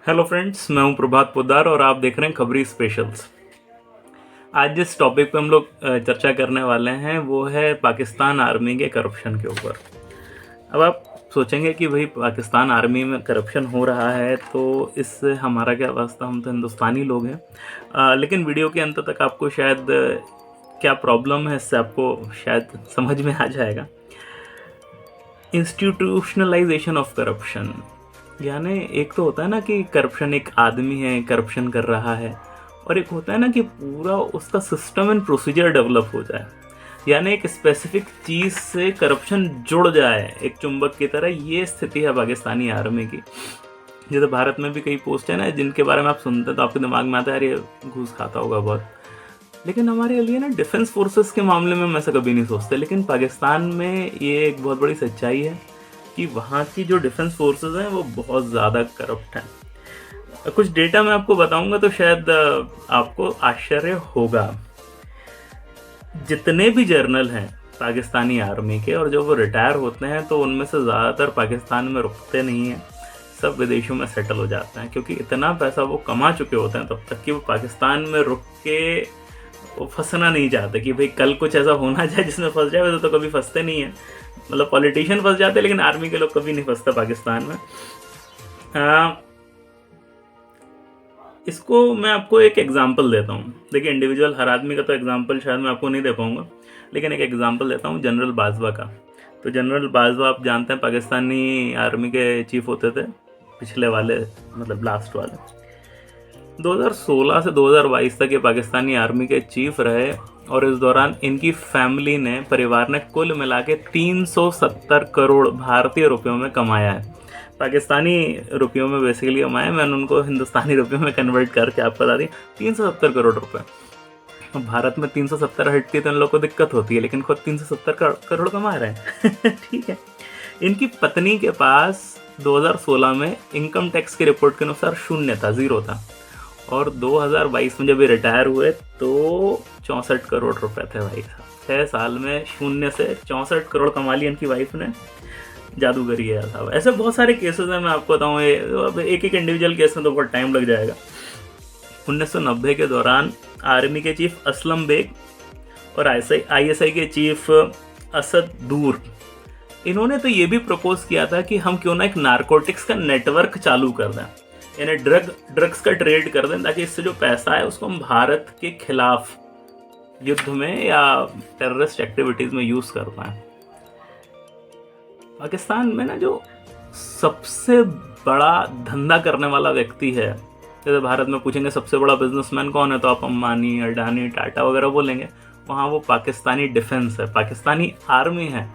Hello friends, मैं हूं प्रभात पोद्दार और आप देख रहे हैं खबरी स्पेशल्स। आज जिस टॉपिक पे हम लोग चर्चा करने वाले हैं वो है पाकिस्तान आर्मी के करप्शन के ऊपर। अब आप सोचेंगे कि भाई पाकिस्तान आर्मी में करप्शन हो रहा है तो इससे हमारा क्या वास्ता, हम तो हिंदुस्तानी लोग हैं। लेकिन वीडियो के अंत तक आपको शायद क्या प्रॉब्लम है इससे आपको शायद समझ में आ जाएगा। इंस्टीट्यूशनलाइजेशन ऑफ करप्शन, यानी एक तो होता है ना कि करप्शन एक आदमी है करप्शन कर रहा है, और एक होता है ना कि पूरा उसका सिस्टम एंड प्रोसीजर डेवलप हो जाए, यानी एक स्पेसिफिक चीज़ से करप्शन जुड़ जाए एक चुंबक की तरह। ये स्थिति है पाकिस्तानी आर्मी की। जैसे भारत में भी कई पोस्ट है ना जिनके बारे में आप सुनते हैं तो आपके दिमाग में आता है अरे घूस खाता होगा बहुत, लेकिन हमारे लिए ना डिफेंस फोर्सेस के मामले में हम ऐसा कभी नहीं सोचते। लेकिन पाकिस्तान में ये एक बहुत बड़ी सच्चाई है कि वहाँ की जो डिफेंस फोर्सेस हैं वो बहुत ज़्यादा करप्ट हैं। कुछ डेटा मैं आपको बताऊंगा तो शायद आपको आश्चर्य होगा। जितने भी जर्नल हैं पाकिस्तानी आर्मी के, और जब वो रिटायर होते हैं तो उनमें से ज़्यादातर पाकिस्तान में रुकते नहीं हैं, सब विदेशों में सेटल हो जाते हैं, क्योंकि इतना पैसा वो कमा चुके होते हैं तब तक कि वो पाकिस्तान में रुक के वो फंसना नहीं चाहते कि भाई कल कुछ ऐसा होना जाए जिसमें फंस जाए। वैसे तो कभी फंसते नहीं है, मतलब पॉलिटिशियन फंस जाते हैं लेकिन आर्मी के लोग कभी नहीं फंसते पाकिस्तान में। इसको मैं आपको एक एग्जांपल देता हूँ। देखिए, इंडिविजुअल हर आदमी का तो एग्जांपल शायद मैं आपको नहीं दे पाऊँगा, लेकिन एक एग्जांपल देता हूँ जनरल बाजवा का। तो जनरल बाजवा आप जानते हैं पाकिस्तानी आर्मी के चीफ होते थे, पिछले वाले मतलब लास्ट वाले। 2016 से 2022 तक ये पाकिस्तानी आर्मी के चीफ रहे, और इस दौरान इनकी फैमिली ने, परिवार ने कुल मिला के 370 करोड़ भारतीय रुपयों में कमाया है। पाकिस्तानी रुपयों में बेसिकली कमाया, मैंने उनको हिंदुस्तानी रुपयों में कन्वर्ट करके आपको बता दी 370 करोड़ रुपए। भारत में 370 हटती है तो इन लोगों को दिक्कत होती है, लेकिन खुद 370 करोड़ कमा रहे हैं ठीक है। इनकी पत्नी के पास 2016 में इनकम टैक्स की रिपोर्ट के अनुसार शून्य था, जीरो था, और 2022 में जब ये रिटायर हुए तो 64 करोड़ रुपए थे भाई साहब। 6 साल में शून्य से 64 करोड़ कमा लिया इनकी वाइफ ने। जादूगरी है साहब। ऐसे बहुत सारे केसेस हैं, मैं आपको बताऊँ, एक एक इंडिविजुअल केस में तो बहुत टाइम लग जाएगा। 1990 के दौरान आर्मी के चीफ असलम बेग और ISI के चीफ असद दूर, इन्होंने तो ये भी प्रपोज किया था कि हम क्यों ना एक नारकोटिक्स का नेटवर्क चालू कर दें, यानी ड्रग्स का ट्रेड कर दें, ताकि इससे जो पैसा है उसको हम भारत के खिलाफ युद्ध में या टेररिस्ट एक्टिविटीज में यूज कर पाएं। पाकिस्तान में ना जो सबसे बड़ा धंधा करने वाला व्यक्ति है, जैसे भारत में पूछेंगे सबसे बड़ा बिजनेसमैन कौन है तो आप अंबानी, अडानी, टाटा वगैरह बोलेंगे, वहाँ वो पाकिस्तानी डिफेंस है, पाकिस्तानी आर्मी है।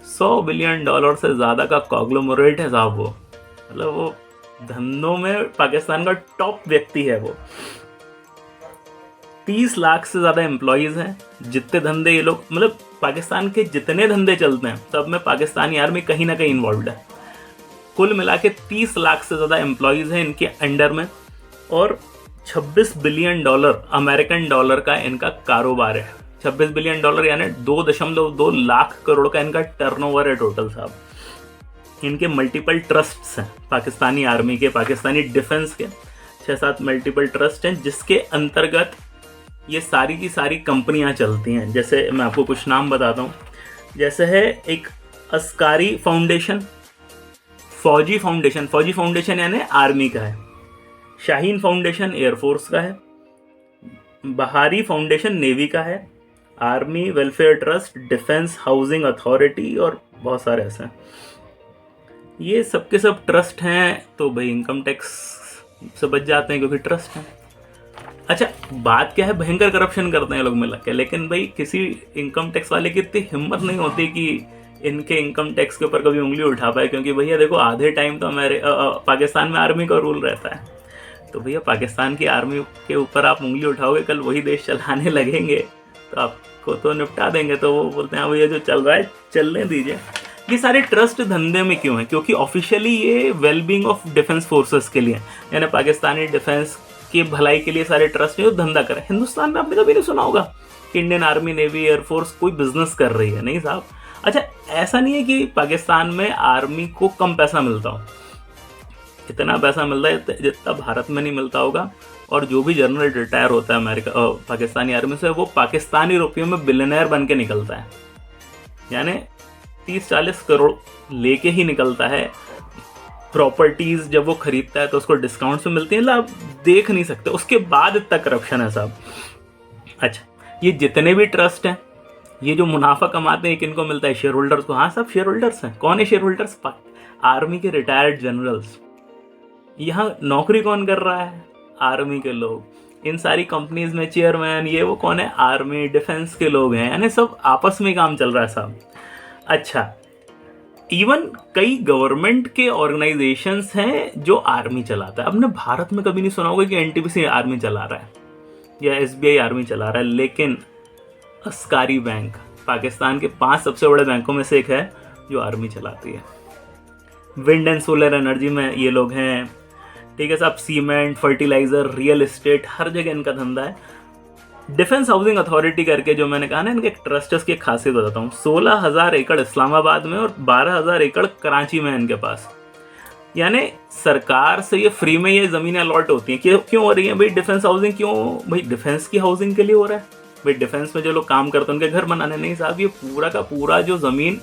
$100 बिलियन से ज़्यादा का कॉन्ग्लोमरेट है साहब वो, मतलब वो धंधों में पाकिस्तान का टॉप व्यक्ति है वो। 30 लाख से ज़्यादा एम्प्लॉयज़ हैं। जितने धंधे ये लोग, मतलब पाकिस्तान के जितने धंधे चलते हैं सब में पाकिस्तानी आर्मी कहीं ना कहीं इन्वॉल्व है। कुल मिला के 30 लाख से ज़्यादा एम्प्लॉयज़ हैं इनके अंडर में, और $26 बिलियन अमेरिकन डॉलर का इनका कारोबार है। $26 बिलियन यानी 2.2 लाख करोड़ का इनका टर्नओवर है टोटल साहब। इनके मल्टीपल ट्रस्ट्स हैं पाकिस्तानी आर्मी के, पाकिस्तानी डिफेंस के 6-7 मल्टीपल ट्रस्ट हैं, जिसके अंतर्गत ये सारी की सारी कंपनियां चलती हैं। जैसे मैं आपको कुछ नाम बताता हूँ, जैसे है एक अस्कारी फाउंडेशन, फौजी फाउंडेशन यानी आर्मी का है, शाहीन फाउंडेशन एयरफोर्स का है, बहारी फाउंडेशन नेवी का है, army welfare trust, defence housing authority, और बहुत सारे ऐसे हैं। ये सबके सब ट्रस्ट हैं, तो भाई इनकम टैक्स से बच जाते हैं क्योंकि ट्रस्ट है। अच्छा, बात क्या है, भयंकर करप्शन करते हैं लोग मिल के, लेकिन भाई किसी इनकम टैक्स वाले की इतनी हिम्मत नहीं होती कि इनके इनकम टैक्स के ऊपर कभी उंगली उठा पाए, क्योंकि भैया देखो आधे टाइम तो हमारे पाकिस्तान में आर्मी का रूल रहता है। तो भैया पाकिस्तान की आर्मी के ऊपर आप उंगली उठाओगे, कल वही देश चलाने लगेंगे तो आपको तो निपटा देंगे। तो वो बोलते हैं भैया जो चल रहा है चलने दीजिए। ये सारे ट्रस्ट धंधे में क्यों है? क्योंकि ऑफिशियली ये वेलबींग ऑफ डिफेंस फोर्सेस के लिए, यानी पाकिस्तानी डिफेंस की भलाई के लिए सारे ट्रस्ट जो धंधा करें। हिंदुस्तान में आपने कभी नहीं सुना होगा कि इंडियन आर्मी, नेवी, एयरफोर्स कोई बिजनेस कर रही है, नहीं साहब। अच्छा, ऐसा नहीं है कि पाकिस्तान में आर्मी को कम पैसा मिलता हो। इतना पैसा मिलता है जितना भारत में नहीं मिलता होगा। और जो भी जनरल रिटायर होता है पाकिस्तानी आर्मी से, वो पाकिस्तानी रुपयों में बिलियनर बन के निकलता है, यानी 30-40 करोड़ लेके ही निकलता है। प्रॉपर्टीज जब वो खरीदता है तो उसको डिस्काउंट से मिलती है, मतलब आप देख नहीं सकते। उसके बाद इतना करप्शन है साहब। अच्छा, ये जितने भी ट्रस्ट हैं, ये जो मुनाफा कमाते हैं, किनको मिलता है? शेयर होल्डर्स को। हाँ, सब शेयर होल्डर्स हैं। कौन है शेयर होल्डर्स? आर्मी के रिटायर्ड जनरल्स। यहाँ नौकरी कौन कर रहा है? आर्मी के लोग। इन सारी कंपनीज में चेयरमैन ये वो कौन है? आर्मी डिफेंस के लोग हैं, यानी सब आपस में काम चल रहा है साहब। अच्छा, इवन कई गवर्नमेंट के ऑर्गेनाइजेशंस हैं जो आर्मी चलाता है। आपने भारत में कभी नहीं सुना होगा कि एनटीपीसी आर्मी चला रहा है या एसबीआई आर्मी चला रहा है, लेकिन अस्कारी बैंक पाकिस्तान के 5 सबसे बड़े बैंकों में से एक है जो आर्मी चलाती है। विंड एंड सोलर एनर्जी में ये लोग हैं, ठीक है साहब। सीमेंट, फर्टिलाइजर, रियल एस्टेट, हर जगह इनका धंधा है। डिफेंस हाउसिंग अथॉरिटी करके जो मैंने कहा ना, इनके ट्रस्टर्स की एक खासियत बताता हूँ। 16,000 एकड़ इस्लामाबाद में और 12,000 एकड़ कराची में है इनके पास। यानी सरकार से ये फ्री में ये ज़मीनें अलॉट होती हैं। क्यों हो रही है भाई? डिफेंस हाउसिंग क्यों? भाई डिफेंस की हाउसिंग के लिए हो रहा है। भाई डिफेंस में जो लोग काम करते हैं उनके घर बनाने नहीं साहब, ये पूरा का पूरा जो ज़मीन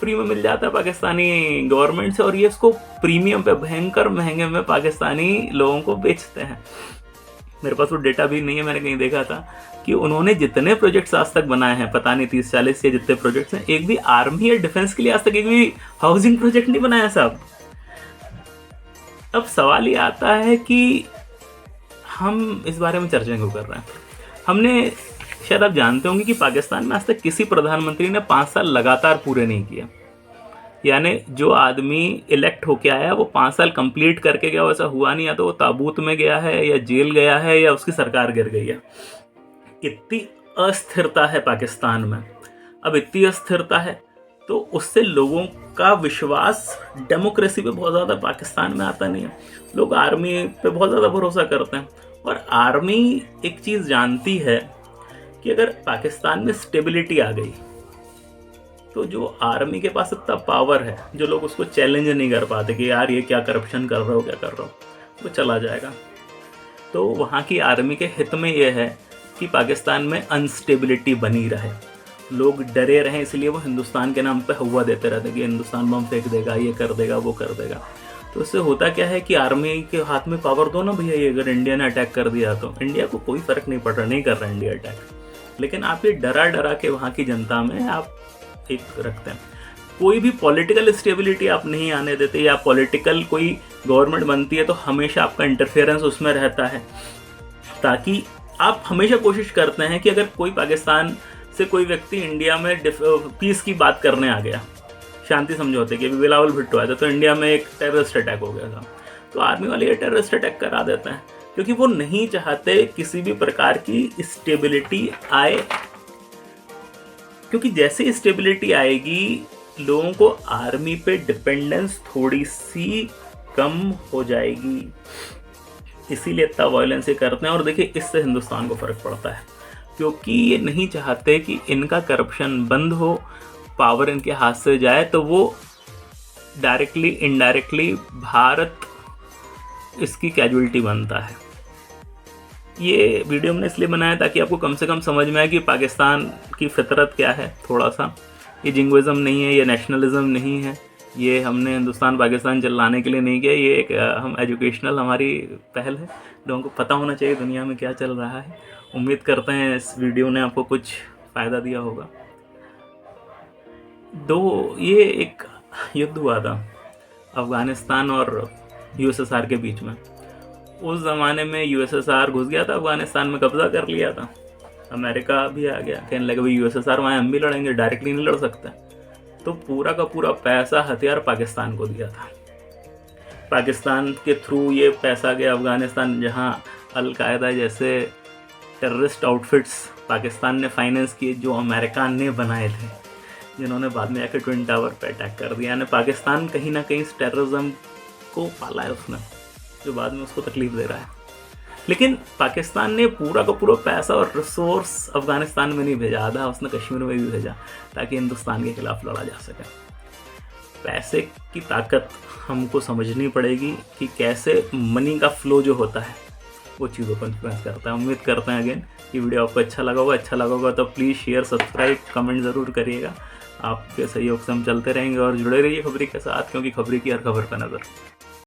फ्री में मिल जाता है पाकिस्तानी गवर्नमेंट से, और ये इसको प्रीमियम पे भयंकर महंगे में पाकिस्तानी लोगों को बेचते हैं। मेरे पास वो डेटा भी नहीं है, मैंने कहीं देखा था कि उन्होंने जितने प्रोजेक्ट्स आज तक बनाए हैं, पता नहीं 30-40 या जितने प्रोजेक्ट्स हैं, एक भी आर्मी या डिफेंस के लिए आज तक एक भी हाउसिंग प्रोजेक्ट नहीं बनाया साहब। अब सवाल ये आता है कि हम इस बारे में चर्चा क्यों कर रहे हैं? हमने, शायद आप जानते होंगे कि पाकिस्तान में आज तक किसी प्रधानमंत्री ने 5 साल लगातार पूरे नहीं किए। यानी जो आदमी इलेक्ट होके आया वो 5 साल कंप्लीट करके गया, वैसा हुआ नहीं। या तो वो ताबूत में गया है, या जेल गया है, या उसकी सरकार गिर गई है। इतनी अस्थिरता है पाकिस्तान में। अब इतनी अस्थिरता है तो उससे लोगों का विश्वास डेमोक्रेसी पे बहुत ज़्यादा पाकिस्तान में आता नहीं है। लोग आर्मी पे बहुत ज़्यादा भरोसा करते हैं, और आर्मी एक चीज़ जानती है कि अगर पाकिस्तान में स्टेबिलिटी आ गई तो जो आर्मी के पास इतना पावर है, जो लोग उसको चैलेंज नहीं कर पाते कि यार ये क्या करप्शन कर रहे हो, क्या कर रहे हो, वो चला जाएगा। तो वहाँ की आर्मी के हित में ये है कि पाकिस्तान में अनस्टेबिलिटी बनी रहे, लोग डरे रहें, इसलिए वो हिंदुस्तान के नाम पे हवा देते रहते कि हिंदुस्तान बम फेंक देगा, ये कर देगा, वो कर देगा। तो इससे होता क्या है कि आर्मी के हाथ में पावर दो ना भैया, ये अगर इंडिया ने अटैक कर दिया तो इंडिया को कोई फ़र्क नहीं पड़ रहा, नहीं कर रहा इंडिया अटैक, लेकिन आप ये डरा डरा के वहाँ की जनता में आप एक रखते हैं। कोई भी पॉलिटिकल स्टेबिलिटी आप नहीं आने देते, या पॉलिटिकल कोई गवर्नमेंट बनती है तो हमेशा आपका इंटरफेरेंस उसमें रहता है, ताकि आप हमेशा कोशिश करते हैं कि अगर कोई पाकिस्तान से कोई व्यक्ति इंडिया में पीस की बात करने आ गया, शांति समझौते की, बिलावल भुट्टो आया था तो इंडिया में एक टेररिस्ट अटैक हो गया था, तो आर्मी वाले ये टेररिस्ट अटैक करा देते हैं, क्योंकि वो नहीं चाहते किसी भी प्रकार की स्टेबिलिटी आए। क्योंकि जैसे स्टेबिलिटी आएगी, लोगों को आर्मी पे डिपेंडेंस थोड़ी सी कम हो जाएगी, इसीलिए इतना वायलेंस ये करते हैं। और देखिए, इससे हिंदुस्तान को फ़र्क पड़ता है, क्योंकि ये नहीं चाहते कि इनका करप्शन बंद हो, पावर इनके हाथ से जाए, तो वो डायरेक्टली इनडायरेक्टली भारत इसकी कैजुअलिटी बनता है। ये वीडियो हमने इसलिए बनाया ताकि आपको कम से कम समझ में आए कि पाकिस्तान की फितरत क्या है। थोड़ा सा ये जिंगोइज़म नहीं है, ये नेशनलिज्म नहीं है, ये हमने हिंदुस्तान पाकिस्तान चलाने के लिए नहीं किया, ये एक हम एजुकेशनल हमारी पहल है। लोगों को पता होना चाहिए दुनिया में क्या चल रहा है। उम्मीद करते हैं इस वीडियो ने आपको कुछ फ़ायदा दिया होगा। ये एक युद्ध हुआ था अफ़गानिस्तान और यूएसएसआर के बीच में। उस ज़माने में यूएसएसआर घुस गया था अफ़गानिस्तान में, कब्ज़ा कर लिया था। अमेरिका भी आ गया, कहने लगे भाई यूएसएसआर वहाँ हम भी लड़ेंगे, डायरेक्टली नहीं लड़ सकते। तो पूरा का पूरा पैसा, हथियार पाकिस्तान को दिया था। पाकिस्तान के थ्रू ये पैसा गया अफ़गानिस्तान, जहाँ अल-कायदा जैसे टेररिस्ट आउटफिट्स पाकिस्तान ने फाइनेंस किए, जो अमेरिका ने बनाए थे, जिन्होंने बाद में आके ट्विन टावर पे अटैक कर दिया। यानी पाकिस्तान कहीं ना कहीं इस टेररिज्म को पाला है उसने, जो बाद में उसको तकलीफ दे रहा है। लेकिन पाकिस्तान ने पूरा का पूरा पैसा और रिसोर्स अफ़गानिस्तान में नहीं भेजा, आधा उसने कश्मीर में भी भेजा, ताकि हिंदुस्तान के खिलाफ लड़ा जा सके। पैसे की ताकत हमको समझनी पड़ेगी कि कैसे मनी का फ्लो जो होता है वो चीज़ों को इन्फ्लुएंस करता है। उम्मीद करते हैं अगेन कि वीडियो आपको अच्छा लगा होगा तो प्लीज़ शेयर, सब्सक्राइब, कमेंट ज़रूर करिएगा। आपके सहयोग से हम चलते रहेंगे और जुड़े रहिए खबरी के साथ, क्योंकि खबरी की हर खबर पर नज़र।